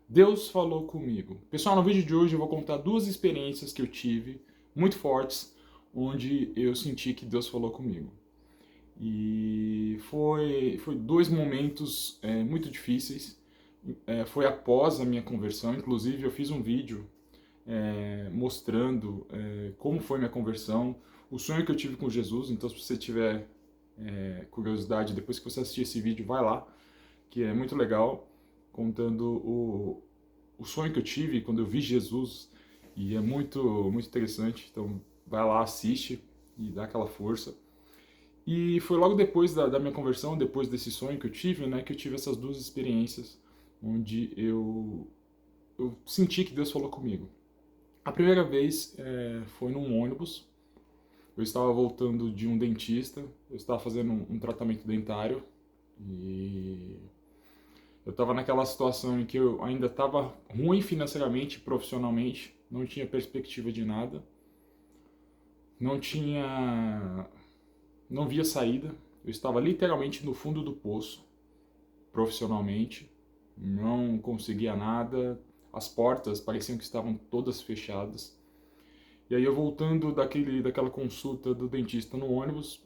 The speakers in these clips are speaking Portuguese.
Deus falou comigo. Pessoal, no vídeo de hoje eu vou contar duas experiências que eu tive, muito fortes, onde eu senti que Deus falou comigo. E foi dois momentos muito difíceis. Foi após a minha conversão, inclusive eu fiz um vídeo mostrando como foi minha conversão, o sonho que eu tive com Jesus. Então, se você tiver curiosidade, depois que você assistir esse vídeo, vai lá, que é muito legal, contando o sonho que eu tive quando eu vi Jesus, e é muito interessante. Então, vai lá, assiste e dá aquela força. E foi logo depois da minha conversão, depois desse sonho que eu tive, né, que eu tive essas duas experiências onde eu senti que Deus falou comigo. A primeira vez foi num ônibus. Eu estava voltando de um dentista, eu estava fazendo um tratamento dentário e eu estava naquela situação em que eu ainda estava ruim financeiramente, profissionalmente, não tinha perspectiva de nada, não tinha, não via saída. Eu estava literalmente no fundo do poço, profissionalmente, não conseguia nada, as portas pareciam que estavam todas fechadas. E aí eu voltando daquela consulta do dentista no ônibus,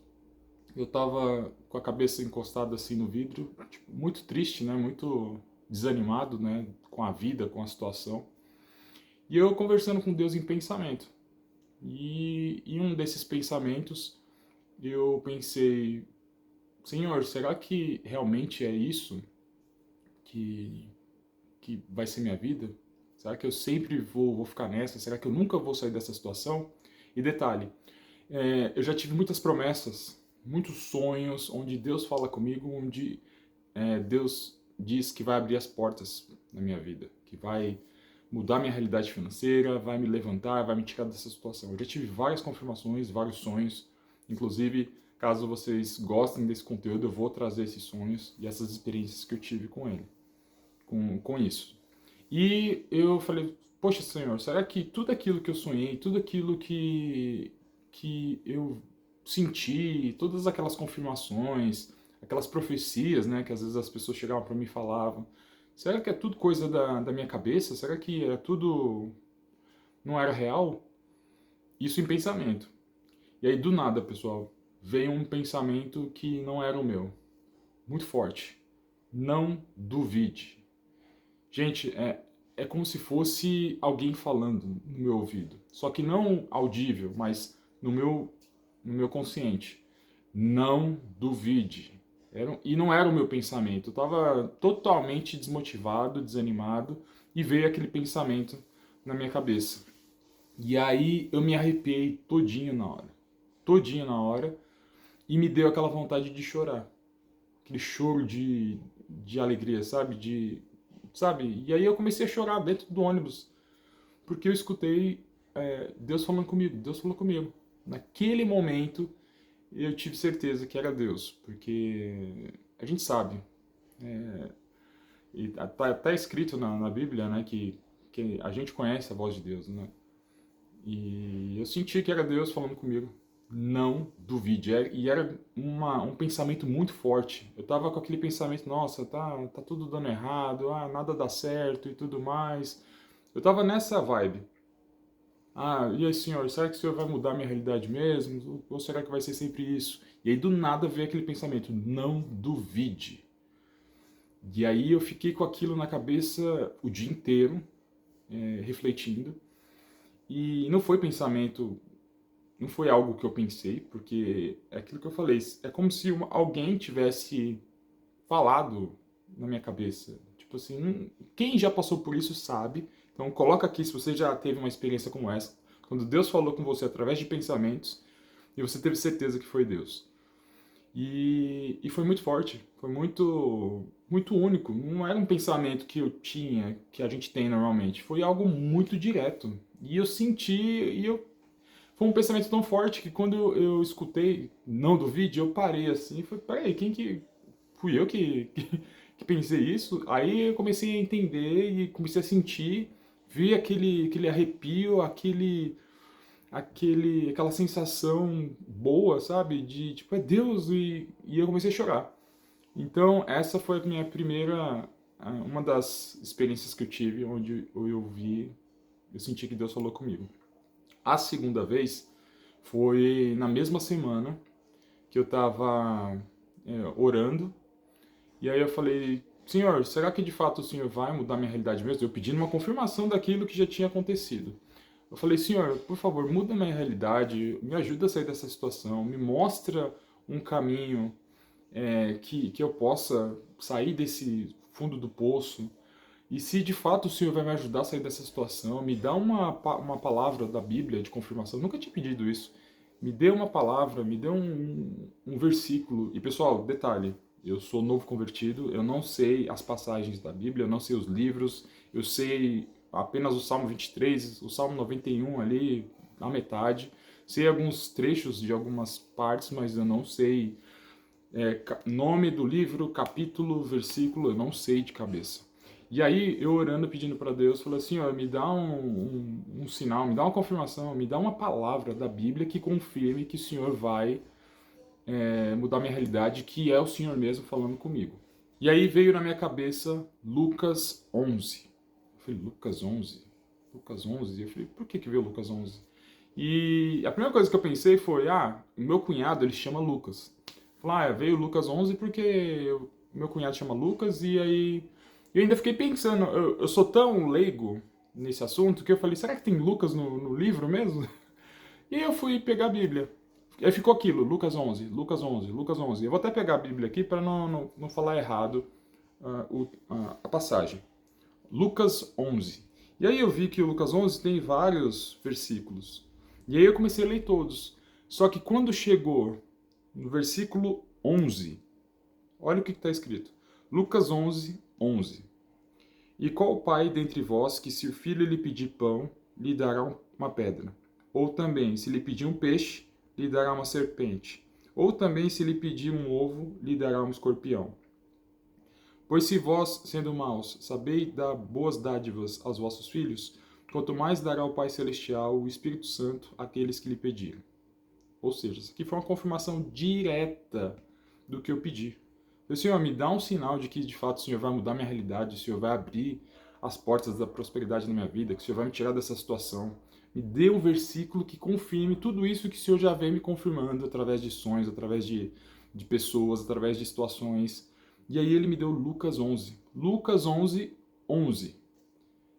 eu tava com a cabeça encostada assim no vidro, tipo, muito triste, né? Muito desanimado, né? Com a vida, com a situação. E eu conversando com Deus em pensamento. E em um desses pensamentos eu pensei, Senhor, será que realmente é isso que, que vai ser minha vida? Será que eu sempre vou ficar nessa? Será que eu nunca vou sair dessa situação? E detalhe, eu já tive muitas promessas, muitos sonhos, onde Deus fala comigo, onde Deus diz que vai abrir as portas na minha vida, que vai mudar minha realidade financeira, vai me levantar, vai me tirar dessa situação. Eu já tive várias confirmações, vários sonhos, inclusive, caso vocês gostem desse conteúdo, eu vou trazer esses sonhos e essas experiências que eu tive com ele, com isso. E eu falei, poxa, Senhor, será que tudo aquilo que eu sonhei, tudo aquilo que eu senti, todas aquelas confirmações, aquelas profecias, né, que às vezes as pessoas chegavam para mim e falavam, será que é tudo coisa da minha cabeça? Será que é tudo não era real? Isso em pensamento. E aí do nada, pessoal, veio um pensamento que não era o meu, muito forte. Não duvide. Gente, é como se fosse alguém falando no meu ouvido. Só que não audível, mas no meu consciente. Não duvide. E não era o meu pensamento. Eu estava totalmente desmotivado, desanimado, e veio aquele pensamento na minha cabeça. E aí eu me arrepiei todinho na hora. Todinho na hora. E me deu aquela vontade de chorar. Aquele choro de alegria, sabe? Sabe? E aí eu comecei a chorar dentro do ônibus, porque eu escutei Deus falando comigo, Deus falou comigo. Naquele momento eu tive certeza que era Deus, porque a gente sabe, e tá escrito na Bíblia, né, que a gente conhece a voz de Deus, né? E eu senti que era Deus falando comigo. Não duvide. E era um pensamento muito forte. Eu tava com aquele pensamento, nossa, tá tudo dando errado, nada dá certo e tudo mais. Eu tava nessa vibe. E aí, senhor, será que o senhor vai mudar minha realidade mesmo? Ou será que vai ser sempre isso? E aí do nada veio aquele pensamento, não duvide. E aí eu fiquei com aquilo na cabeça o dia inteiro, refletindo. E não foi pensamento, não foi algo que eu pensei, porque é aquilo que eu falei, é como se alguém tivesse falado na minha cabeça. Tipo assim, quem já passou por isso sabe. Então coloca aqui se você já teve uma experiência como essa, quando Deus falou com você através de pensamentos e você teve certeza que foi Deus. E foi muito forte, foi muito único. Não era um pensamento que eu tinha, que a gente tem normalmente. Foi algo muito direto. E eu senti, foi um pensamento tão forte que quando eu escutei não do vídeo, eu parei assim e falei, peraí, quem que. Fui eu que pensei isso? Aí eu comecei a entender e comecei a sentir, vi aquele arrepio, aquela sensação boa, sabe? De tipo, é Deus, e eu comecei a chorar. Então, essa foi a minha primeira uma das experiências que eu tive onde eu senti que Deus falou comigo. A segunda vez foi na mesma semana que eu estava orando, e aí eu falei, Senhor, será que de fato o Senhor vai mudar minha realidade mesmo? Eu pedindo uma confirmação daquilo que já tinha acontecido. Eu falei, Senhor, por favor, muda minha realidade, me ajuda a sair dessa situação, me mostra um caminho que eu possa sair desse fundo do poço. E se de fato o Senhor vai me ajudar a sair dessa situação, me dá uma palavra da Bíblia de confirmação. Eu nunca tinha pedido isso. Me dê uma palavra, me dê um versículo. E pessoal, detalhe, eu sou novo convertido, eu não sei as passagens da Bíblia, eu não sei os livros, eu sei apenas o Salmo 23, o Salmo 91 ali, na metade. Sei alguns trechos de algumas partes, mas eu não sei nome do livro, capítulo, versículo, eu não sei de cabeça. E aí, eu orando, pedindo para Deus, falei assim, ó, me dá um sinal, me dá uma confirmação, me dá uma palavra da Bíblia que confirme que o Senhor vai mudar minha realidade, que é o Senhor mesmo falando comigo. E aí veio na minha cabeça Lucas 11. Eu falei, Lucas 11? Lucas 11? Eu falei, por que veio Lucas 11? E a primeira coisa que eu pensei foi, o meu cunhado, ele chama Lucas. Falei, veio Lucas 11 porque meu cunhado chama Lucas, e aí eu ainda fiquei pensando, eu sou tão leigo nesse assunto que eu falei, será que tem Lucas no livro mesmo? E eu fui pegar a Bíblia. Aí ficou aquilo, Lucas 11, Lucas 11, Lucas 11. Eu vou até pegar a Bíblia aqui para não falar errado a passagem. Lucas 11. E aí eu vi que o Lucas 11 tem vários versículos. E aí eu comecei a ler todos. Só que quando chegou no versículo 11, olha o que está escrito. Lucas 11, 11. E qual pai dentre vós que se o filho lhe pedir pão, lhe dará uma pedra? Ou também, se lhe pedir um peixe, lhe dará uma serpente? Ou também, se lhe pedir um ovo, lhe dará um escorpião? Pois se vós, sendo maus, sabeis dar boas dádivas aos vossos filhos, quanto mais dará o Pai Celestial o Espírito Santo àqueles que lhe pedirem. Ou seja, isso aqui foi uma confirmação direta do que eu pedi. O Senhor, me dá um sinal de que de fato o Senhor vai mudar minha realidade, o Senhor vai abrir as portas da prosperidade na minha vida, que o Senhor vai me tirar dessa situação. Me dê um versículo que confirme tudo isso que o Senhor já vem me confirmando através de sonhos, através de pessoas, através de situações. E aí ele me deu Lucas 11. Lucas 11, 11.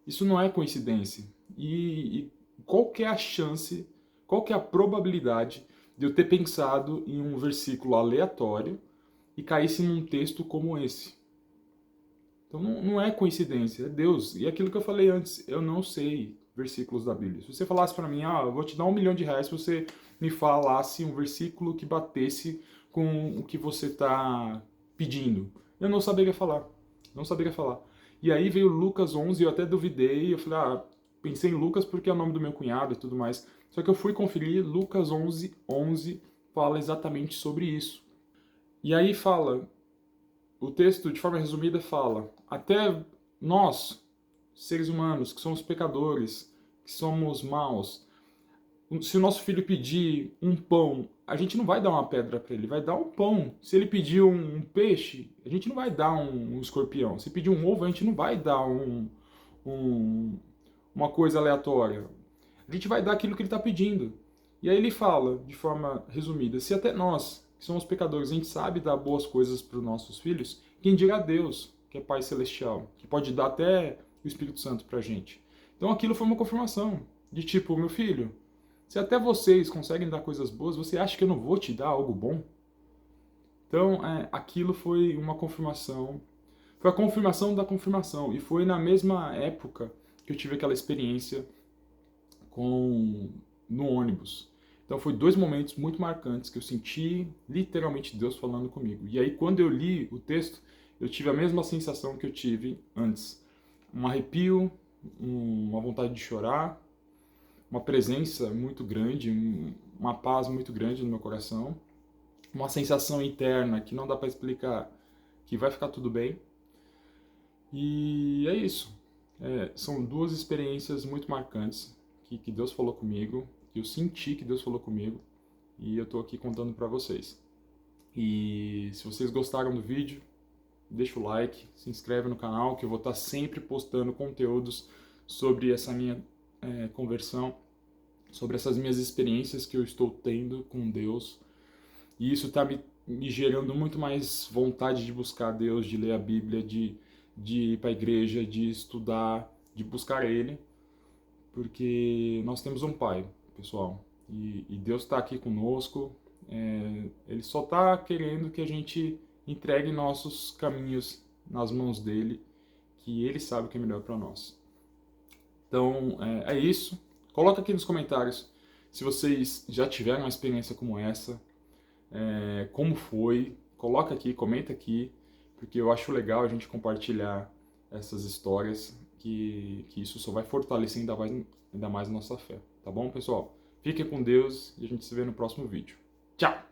Isso não é coincidência. E qual que é a chance, qual que é a probabilidade de eu ter pensado em um versículo aleatório e caísse num texto como esse? Então não é coincidência, é Deus. E aquilo que eu falei antes, eu não sei versículos da Bíblia. Se você falasse para mim, eu vou te dar R$1 milhão se você me falasse um versículo que batesse com o que você está pedindo, eu não saberia falar. Não saberia falar. E aí veio Lucas 11, eu até duvidei, eu falei, pensei em Lucas porque é o nome do meu cunhado e tudo mais. Só que eu fui conferir, Lucas 11, 11 fala exatamente sobre isso. E aí fala, o texto de forma resumida fala, até nós, seres humanos, que somos pecadores, que somos maus, se o nosso filho pedir um pão, a gente não vai dar uma pedra para ele, vai dar um pão. Se ele pedir um peixe, a gente não vai dar um escorpião. Se pedir um ovo, a gente não vai dar uma coisa aleatória. A gente vai dar aquilo que ele está pedindo. E aí ele fala, de forma resumida, se até nós, que somos pecadores, a gente sabe dar boas coisas para os nossos filhos, quem dirá Deus, que é Pai Celestial, que pode dar até o Espírito Santo para a gente. Então aquilo foi uma confirmação, de tipo, meu filho, se até vocês conseguem dar coisas boas, você acha que eu não vou te dar algo bom? Então, aquilo foi uma confirmação. Foi a confirmação da confirmação. E foi na mesma época que eu tive aquela experiência no ônibus. Então, foi 2 momentos muito marcantes que eu senti literalmente Deus falando comigo. E aí, quando eu li o texto, eu tive a mesma sensação que eu tive antes. Um arrepio, uma vontade de chorar, uma presença muito grande, uma paz muito grande no meu coração, uma sensação interna que não dá para explicar, que vai ficar tudo bem. E é isso. São 2 experiências muito marcantes que Deus falou comigo, que eu senti que Deus falou comigo, e eu estou aqui contando para vocês. E se vocês gostaram do vídeo, deixa o like, se inscreve no canal, que eu vou estar sempre postando conteúdos sobre essa minha conversão, sobre essas minhas experiências que eu estou tendo com Deus. E isso está me gerando muito mais vontade de buscar Deus, de ler a Bíblia, de ir para a igreja, de estudar, de buscar Ele, porque nós temos um Pai, pessoal, e Deus está aqui conosco. Ele só está querendo que a gente entregue nossos caminhos nas mãos dele, que ele sabe o que é melhor para nós. Então, é isso. Coloca aqui nos comentários se vocês já tiveram uma experiência como essa, como foi. Coloca aqui, comenta aqui, porque eu acho legal a gente compartilhar essas histórias, que isso só vai fortalecer ainda mais a nossa fé. Tá bom, pessoal? Fiquem com Deus e a gente se vê no próximo vídeo. Tchau!